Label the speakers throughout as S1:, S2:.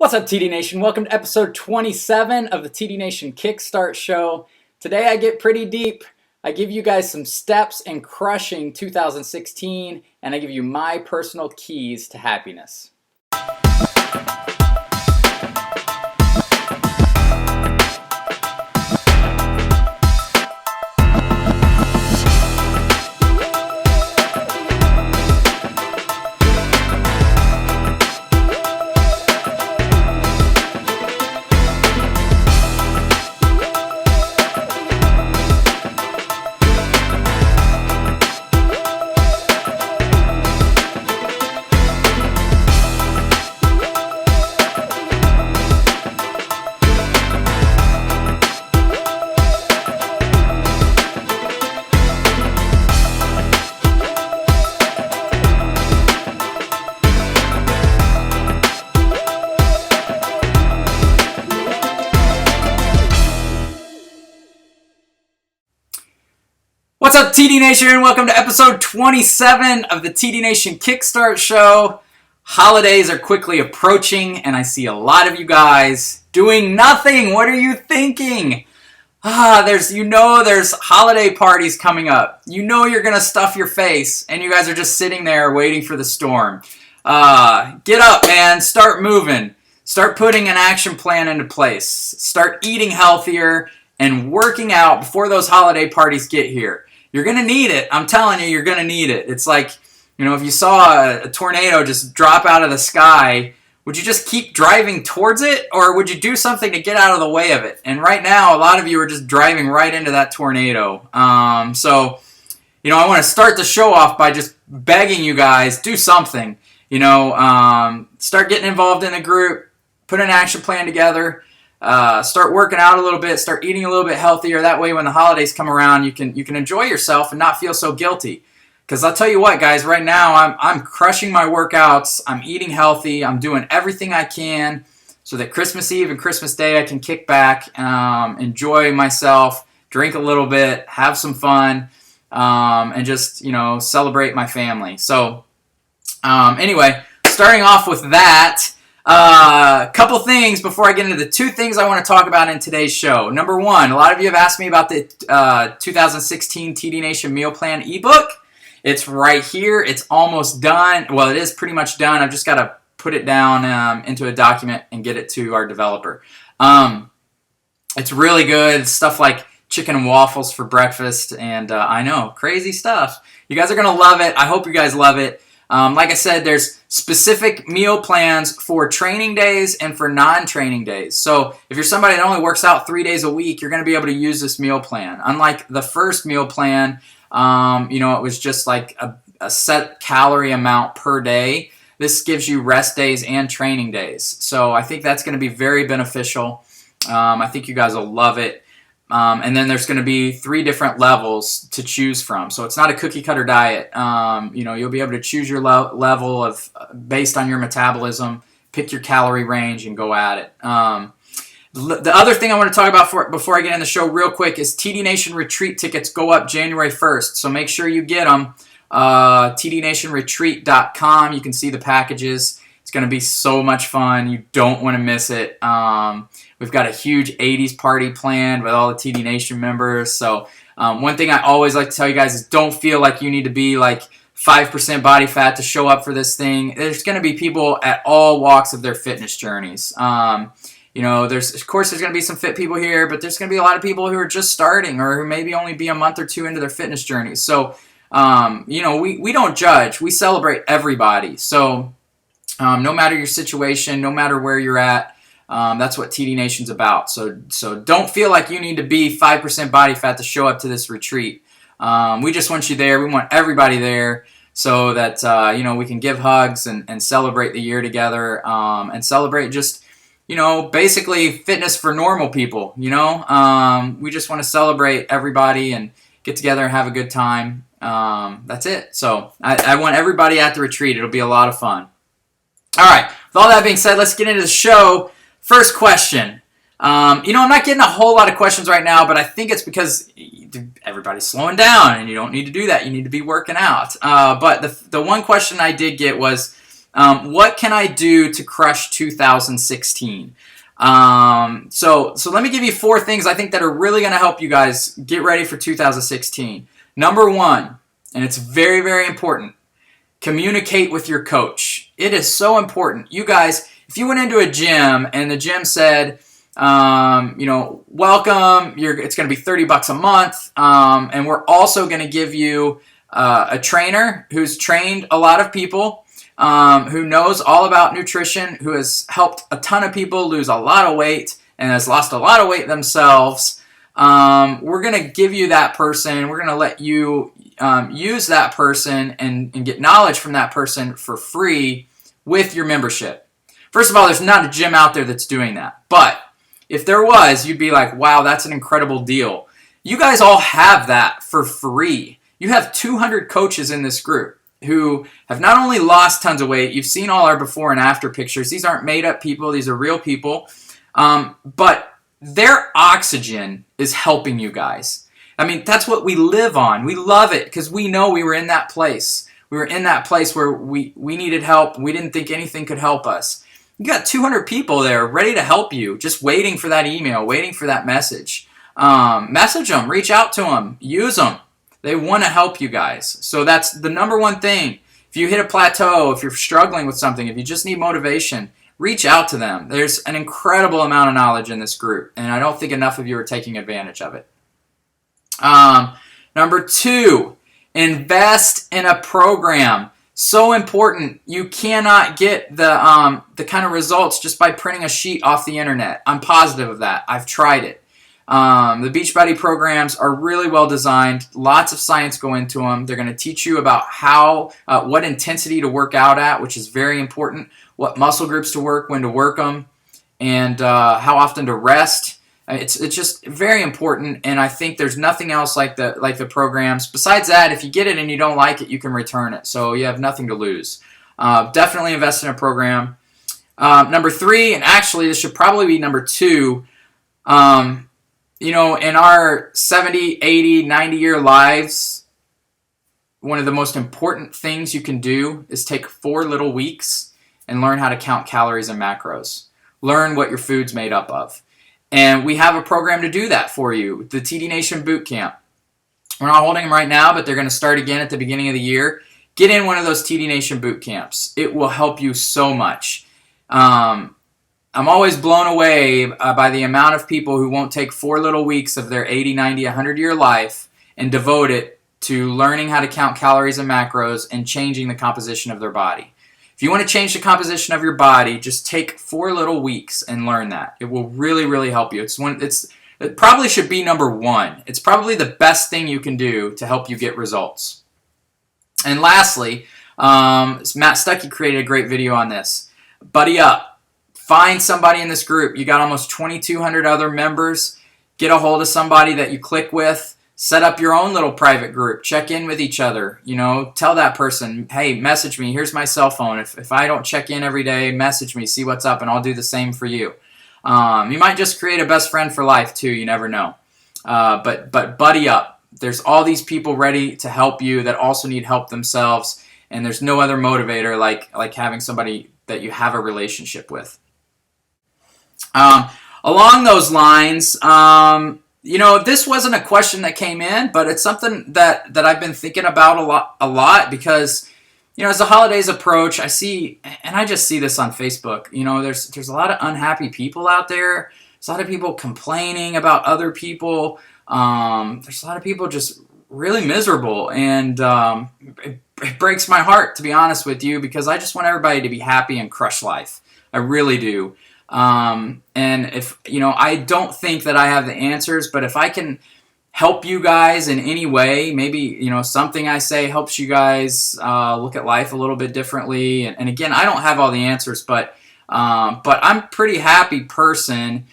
S1: What's up, TD Nation? Welcome to episode 27 of the TD Nation Kickstart show. Today I get pretty deep. I give you guys some steps in crushing 2016, and I give you my personal keys to happiness. What's up, TD Nation? Welcome to episode 27 of the TD Nation Kickstart show. Holidays are quickly approaching, and I see a lot of you guys doing nothing. What are you thinking? There's holiday parties coming up. You know you're going to stuff your face, and you guys are just sitting there waiting for the storm. Get up, man. Start moving. Start putting an action plan into place. Start eating healthier and working out before those holiday parties get here. You're going to need it. I'm telling you, you're going to need it. It's like, if you saw a tornado just drop out of the sky, would you just keep driving towards it, or would you do something to get out of the way of it? And right now, a lot of you are just driving right into that tornado. I want to start the show off by just begging you guys, do something. Start getting involved in a group, put an action plan together. Start working out a little bit, start eating a little bit healthier. That way when the holidays come around, you can enjoy yourself and not feel so guilty. Because I'll tell you what, guys, right now I'm crushing my workouts. I'm eating healthy. I'm doing everything I can so that Christmas Eve and Christmas Day I can kick back, enjoy myself, drink a little bit, have some fun, and just, celebrate my family. So anyway, starting off with that, couple things before I get into the two things I want to talk about in today's show. Number one, a lot of you have asked me about the 2016 TD Nation Meal Plan ebook. It's right here. It's almost done. Well, it is pretty much done. I've just got to put it down into a document and get it to our developer. It's really good. Stuff like chicken and waffles for breakfast, and I know, crazy stuff. You guys are going to love it. I hope you guys love it. Like I said, there's specific meal plans for training days and for non-training days. So if you're somebody that only works out 3 days a week, you're going to be able to use this meal plan. Unlike the first meal plan, it was just like a set calorie amount per day. This gives you rest days and training days. So I think that's going to be very beneficial. I think you guys will love it. And then there's going to be 3 different levels to choose from. So it's not a cookie cutter diet. You'll be able to choose your level of based on your metabolism, pick your calorie range, and go at it. The other thing I want to talk about before I get in the show real quick is TD Nation retreat tickets go up January 1st. So make sure you get them. TDNationRetreat.com. You can see the packages. It's going to be so much fun. You don't want to miss it. We've got a huge 80s party planned with all the TD Nation members. So one thing I always like to tell you guys is don't feel like you need to be like 5% body fat to show up for this thing. There's going to be people at all walks of their fitness journeys. There's going to be some fit people here, but there's going to be a lot of people who are just starting or who maybe only be a month or two into their fitness journey. So, we don't judge. We celebrate everybody. So no matter your situation, no matter where you're at, that's what TD Nation's about. So don't feel like you need to be 5% body fat to show up to this retreat. We just want you there. We want everybody there so that, we can give hugs and celebrate the year together, and celebrate just, basically fitness for normal people, we just want to celebrate everybody and get together and have a good time. That's it. So I want everybody at the retreat. It'll be a lot of fun. All right. With all that being said, let's get into the show. First question. I'm not getting a whole lot of questions right now, but I think it's because everybody's slowing down, and you don't need to do that. You need to be working out. But the one question I did get was, What can I do to crush 2016? So let me give you 4 things I think that are really going to help you guys get ready for 2016. Number 1, and it's very, very important, communicate with your coach. It is so important. You guys, if you went into a gym and the gym said, welcome, it's going to be $30 a month, and we're also going to give you a trainer who's trained a lot of people, who knows all about nutrition, who has helped a ton of people lose a lot of weight and has lost a lot of weight themselves. We're going to give you that person. We're going to let you use that person and get knowledge from that person for free with your membership. First of all, there's not a gym out there that's doing that. But if there was, you'd be like, wow, that's an incredible deal. You guys all have that for free. You have 200 coaches in this group who have not only lost tons of weight, you've seen all our before and after pictures. These aren't made up people, these are real people. But their oxygen is helping you guys. I mean, that's what we live on. We love it because we know we were in that place. We were in that place where we needed help. We didn't think anything could help us. You got 200 people there ready to help you, just waiting for that email, waiting for that message. Message them, reach out to them, use them. They want to help you guys. So that's the number 1 thing. If you hit a plateau, if you're struggling with something, if you just need motivation, reach out to them. There's an incredible amount of knowledge in this group, and I don't think enough of you are taking advantage of it. Number 2, invest in a program. So important. You cannot get the kind of results just by printing a sheet off the internet. I'm positive of that. I've tried it. The Beachbody programs are really well designed. Lots of science go into them. They're going to teach you about what intensity to work out at, which is very important, what muscle groups to work, when to work them, and how often to rest. It's just very important, and I think there's nothing else like the programs. Besides that, if you get it and you don't like it, you can return it, so you have nothing to lose. Definitely invest in a program. Number 3, and actually this should probably be number 2, in our 70, 80, 90-year lives, one of the most important things you can do is take 4 little weeks and learn how to count calories and macros. Learn what your food's made up of. And we have a program to do that for you, the TD Nation Boot Camp. We're not holding them right now, but they're going to start again at the beginning of the year. Get in one of those TD Nation boot camps. It will help you so much. I'm always blown away by the amount of people who won't take 4 little weeks of their 80, 90, 100-year life and devote it to learning how to count calories and macros and changing the composition of their body. If you want to change the composition of your body, just take 4 little weeks and learn that. It will really, really help you. It probably should be number 1. It's probably the best thing you can do to help you get results. And lastly, Matt Stuckey created a great video on this. Buddy up. Find somebody in this group. You got almost 2,200 other members. Get a hold of somebody that you click with. Set up your own little private group. Check in with each other. Tell that person, hey, message me. Here's my cell phone. If I don't check in every day, message me. See what's up, and I'll do the same for you. You might just create a best friend for life, too. You never know. But buddy up. There's all these people ready to help you that also need help themselves, and there's no other motivator like having somebody that you have a relationship with. Along those lines, this wasn't a question that came in, but it's something that I've been thinking about a lot because, as the holidays approach, I just see this on Facebook. There's a lot of unhappy people out there. There's a lot of people complaining about other people. There's a lot of people just really miserable, and it breaks my heart, to be honest with you, because I just want everybody to be happy and crush life. I really do. And if, I don't think that I have the answers, but if I can help you guys in any way, maybe, something I say helps you guys, look at life a little bit differently. And again, I don't have all the answers, but I'm a pretty happy person.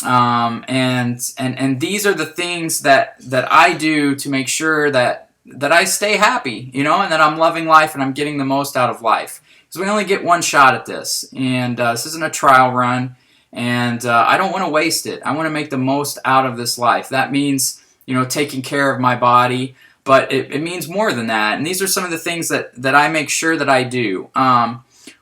S1: And these are the things that I do to make sure that I stay happy, and that I'm loving life and I'm getting the most out of life. Because we only get one shot at this, and this isn't a trial run, and I don't want to waste it. I want to make the most out of this life. That means, taking care of my body, but it means more than that, and these are some of the things that I make sure that I do.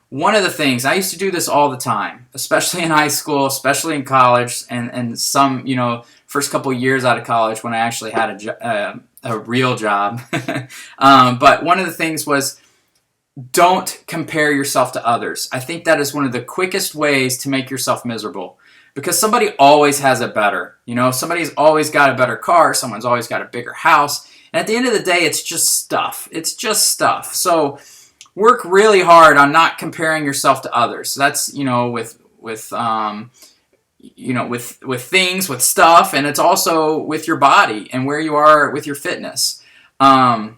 S1: one of the things, I used to do this all the time, especially in high school, especially in college, and some, first couple of years out of college when I actually had a real job. But one of the things was, don't compare yourself to others. I think that is one of the quickest ways to make yourself miserable, because somebody always has it better. Somebody's always got a better car. Someone's always got a bigger house. And at the end of the day, it's just stuff. It's just stuff. So work really hard on not comparing yourself to others. That's, with things, with stuff, and it's also with your body and where you are with your fitness. And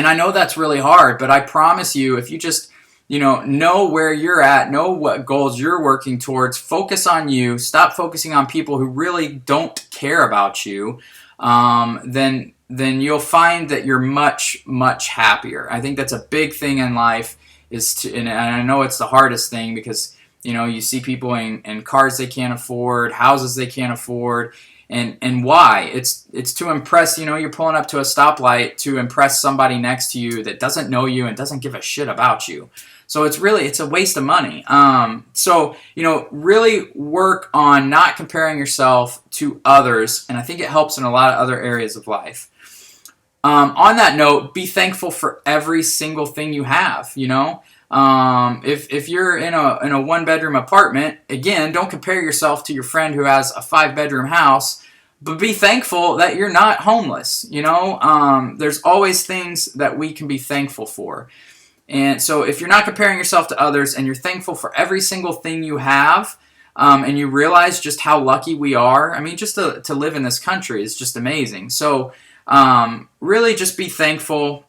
S1: I know that's really hard, but I promise you, if you just, know where you're at, know what goals you're working towards, focus on you, stop focusing on people who really don't care about you, then you'll find that you're much, much happier. I think that's a big thing in life, and I know it's the hardest thing, because, you see people in cars they can't afford, houses they can't afford. And why? It's to impress, you're pulling up to a stoplight to impress somebody next to you that doesn't know you and doesn't give a shit about you. So it's a waste of money. So really work on not comparing yourself to others, and I think it helps in a lot of other areas of life. On that note, be thankful for every single thing you have. If you're in a 1-bedroom apartment, again, don't compare yourself to your friend who has a 5-bedroom house, but be thankful that you're not homeless. There's always things that we can be thankful for. And so if you're not comparing yourself to others and you're thankful for every single thing you have, and you realize just how lucky we are, I mean, just to live in this country is just amazing. So really just be thankful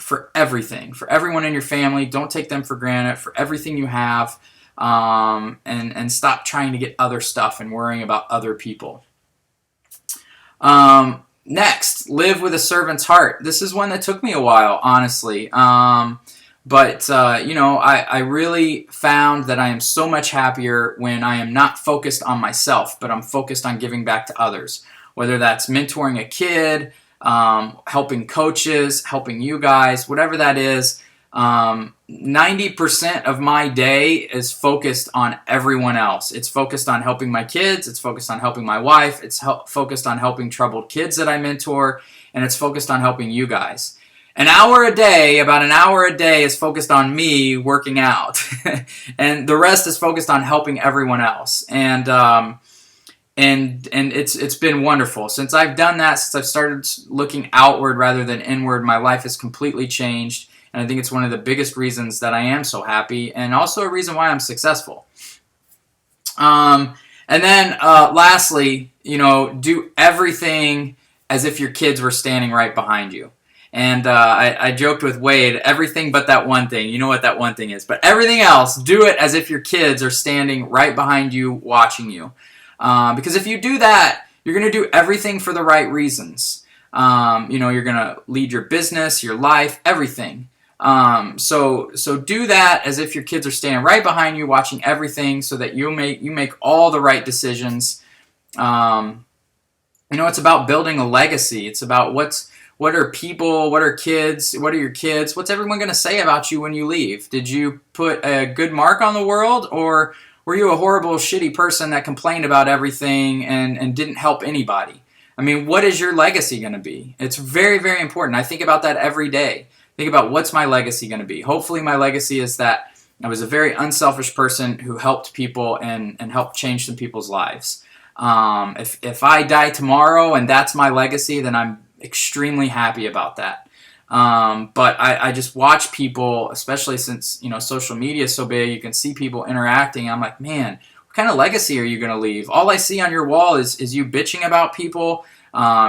S1: for everything, for everyone in your family. Don't take them for granted, for everything you have, and stop trying to get other stuff and worrying about other people. Next, live with a servant's heart. This is one that took me a while, honestly. But I really found that I am so much happier when I am not focused on myself, but I'm focused on giving back to others, whether that's mentoring a kid, helping coaches, helping you guys, whatever that is. 90% of my day is focused on everyone else. It's focused on helping my kids. It's focused on helping my wife. It's focused on helping troubled kids that I mentor. And it's focused on helping you guys. About an hour a day is focused on me working out. And the rest is focused on helping everyone else. And it's been wonderful. Since I've done that, since I've started looking outward rather than inward, my life has completely changed. And I think it's one of the biggest reasons that I am so happy, and also a reason why I'm successful. And then lastly, do everything as if your kids were standing right behind you. And I joked with Wade, everything but that one thing. You know what that one thing is. But everything else, do it as if your kids are standing right behind you, watching you. Because if you do that, you're going to do everything for the right reasons. You're going to lead your business, your life, everything. So do that as if your kids are standing right behind you, watching everything, so that you make all the right decisions. It's about building a legacy. It's about what are people, what are kids, what are your kids, what's everyone going to say about you when you leave? Did you put a good mark on the world, or were you a horrible, shitty person that complained about everything and didn't help anybody? I mean, what is your legacy going to be? It's very, very important. I think about that every day. Think about, what's my legacy going to be? Hopefully my legacy is that I was a very unselfish person who helped people and helped change some people's lives. If I die tomorrow and that's my legacy, then I'm extremely happy about that. But I just watch people, especially since social media is so big, you can see people interacting. I'm like, man, what kind of legacy are you going to leave? All I see on your wall is you bitching about people,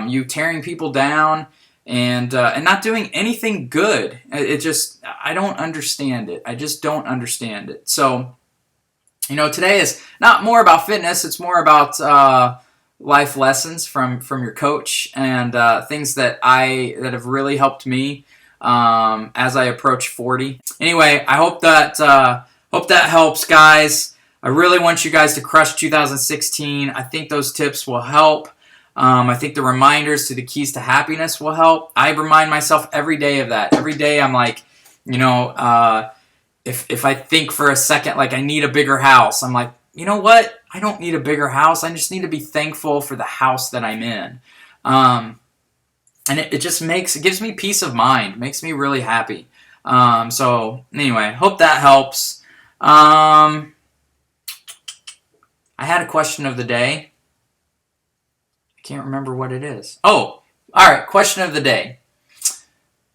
S1: you tearing people down, and not doing anything good. I don't understand it. I just don't understand it. So, today is not more about fitness. It's more about life lessons from your coach, and things that have really helped me as I approach 40. Anyway, I hope that helps, guys. I really want you guys to crush 2016. I think those tips will help. I think the reminders to the keys to happiness will help. I remind myself every day of that. Every day I'm like, if I think for a second, like I need a bigger house, I'm like, you know what? I don't need a bigger house. I just need to be thankful for the house that I'm in. And it gives me peace of mind, makes me really happy. So anyway, hope that helps. I had a question of the day. I can't remember what it is. Oh, all right. Question of the day.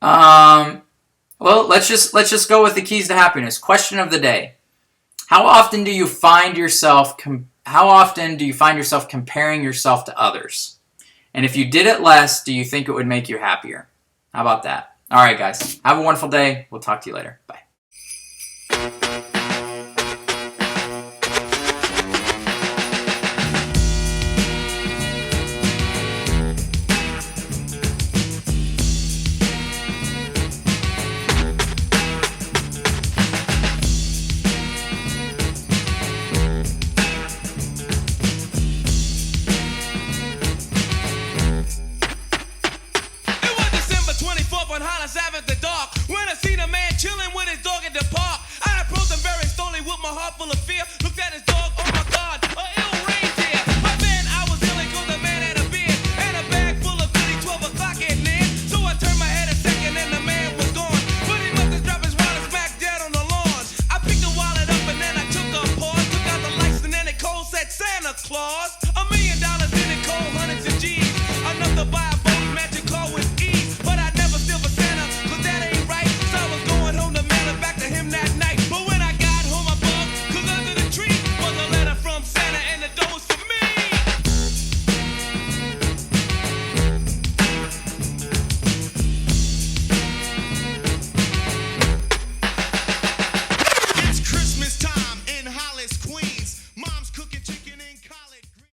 S1: Well, let's just go with the keys to happiness. Question of the day. How often do you find yourself comparing yourself to others? And if you did it less, do you think it would make you happier? How about that? All right, guys. Have a wonderful day. We'll talk to you later. Bye.
S2: Full of fear, looked at his dog, oh my God, a ill reindeer. But then I was ill and the man had a beard and a bag full of goodies, 12 o'clock at night. So I turned my head a second and the man was gone. But he must have dropped his wallet back dead on the lawn. I picked the wallet up and then I took a pause, took out the lights and then it cold said Santa Claus.